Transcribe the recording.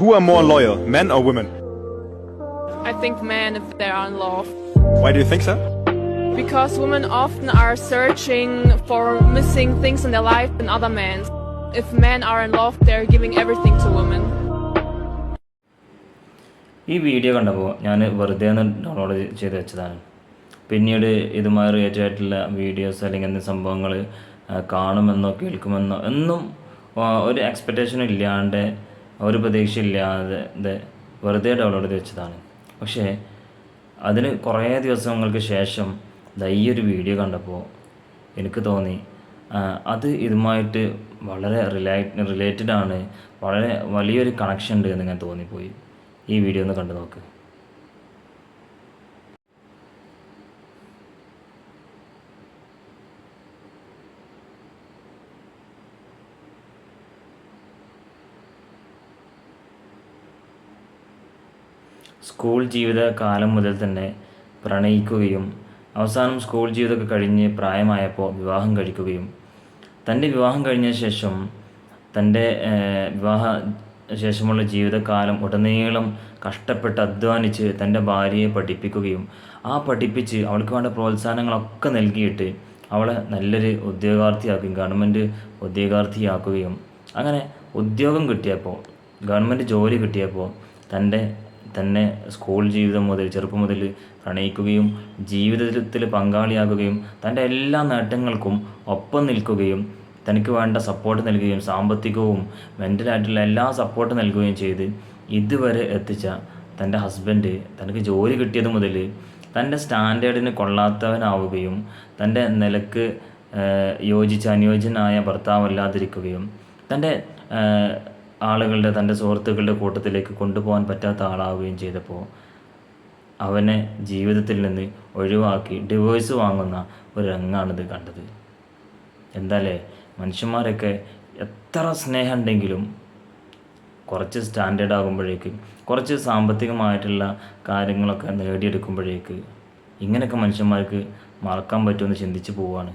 who are more loyal, men or women? I think men if they are in love. Why do you think so? Because women often are searching for missing things in their life in other men. If men are in love, they're giving everything to women. ഈ video കണ്ടപ്പോൾ ഞാൻ വെറുതെ ഒന്ന് download ചെയ്ത് വെച്ചതാണ്. പിന്നീട് ഇതുമായി related ആയിട്ടുള്ള വീഡിയോസ് അല്ലെങ്കിൽ എന്തെങ്കിലും സംഭവങ്ങൾ കാണുമെന്നോ കേൾക്കുമെന്നോ ഒന്നും ഒരു എക്സ്പെക്റ്റേഷനും ഇല്ലാണ്ട് ഒരു പ്രതീക്ഷ ഇല്ലാതെ വെറുതെ ഡൗൺലോഡ് ചെയ്ത് വെച്ചതാണ്. പക്ഷേ അതിന് കുറേ ദിവസങ്ങൾക്ക് ശേഷം ഈ ഒരു വീഡിയോ കണ്ടപ്പോൾ എനിക്ക് തോന്നി അത് ഇതുമായിട്ട് വളരെ റിലേറ്റഡ് ആണ്, വളരെ വലിയൊരു കണക്ഷൻ ഉണ്ട് എന്ന് ഞാൻ തോന്നിപ്പോയി. ഈ വീഡിയോ ഒന്ന് കണ്ടു നോക്ക്. സ്കൂൾ ജീവിതകാലം മുതൽ തന്നെ പ്രണയിക്കുകയും അവസാനം സ്കൂൾ ജീവിതമൊക്കെ കഴിഞ്ഞ് പ്രായമായപ്പോൾ വിവാഹം കഴിക്കുകയും തൻ്റെ വിവാഹം കഴിഞ്ഞ ശേഷം തൻ്റെ വിവാഹ ശേഷമുള്ള ജീവിതകാലം ഉടനീളം കഷ്ടപ്പെട്ട് അധ്വാനിച്ച് തൻ്റെ ഭാര്യയെ പഠിപ്പിക്കുകയും പഠിപ്പിച്ച് അവൾക്ക് വേണ്ട പ്രോത്സാഹനങ്ങളൊക്കെ നൽകിയിട്ട് അവളെ നല്ലൊരു ഉദ്യോഗാർത്ഥിയാക്കുകയും ഗവൺമെൻറ് ഉദ്യോഗാർത്ഥിയാക്കുകയും അങ്ങനെ ഉദ്യോഗം കിട്ടിയപ്പോൾ ഗവൺമെൻറ് ജോലി കിട്ടിയപ്പോൾ തന്നെ സ്കൂൾ ജീവിതം മുതൽ ചെറുപ്പം മുതൽ പ്രണയിക്കുകയും ജീവിതത്തിൽ പങ്കാളിയാകുകയും തൻ്റെ എല്ലാ നേട്ടങ്ങൾക്കും ഒപ്പം നിൽക്കുകയും തനിക്ക് വേണ്ട സപ്പോർട്ട് നൽകുകയും സാമ്പത്തികവും മെൻ്റലായിട്ടുള്ള എല്ലാ സപ്പോർട്ട് നൽകുകയും ചെയ്ത് ഇതുവരെ എത്തിച്ച തൻ്റെ ഹസ്ബൻഡ് തനിക്ക് ജോലി കിട്ടിയത് മുതൽ തൻ്റെ സ്റ്റാൻഡേർഡിന് കൊള്ളാത്തവനാവുകയും തൻ്റെ നിലക്ക് അനുയോജ്യനായ ഭർത്താവല്ലാതിരിക്കുകയും തൻ്റെ തൻ്റെ സുഹൃത്തുക്കളുടെ കൂട്ടത്തിലേക്ക് കൊണ്ടുപോകാൻ പറ്റാത്ത ആളാവുകയും ചെയ്തപ്പോൾ അവനെ ജീവിതത്തിൽ നിന്ന് ഒഴിവാക്കി ഡിവോഴ്സ് വാങ്ങുന്ന ഒരു രംഗാണിത് കണ്ടത്. എന്തായാലേ മനുഷ്യന്മാരൊക്കെ എത്ര സ്നേഹം ഉണ്ടെങ്കിലും കുറച്ച് സ്റ്റാൻഡേർഡ് ആകുമ്പോഴേക്ക് കുറച്ച് സാമ്പത്തികമായിട്ടുള്ള കാര്യങ്ങളൊക്കെ നേടിയെടുക്കുമ്പോഴേക്ക് ഇങ്ങനെയൊക്കെ മനുഷ്യന്മാർക്ക് മറക്കാൻ പറ്റുമെന്ന് ചിന്തിച്ച് പോവുകയാണ്.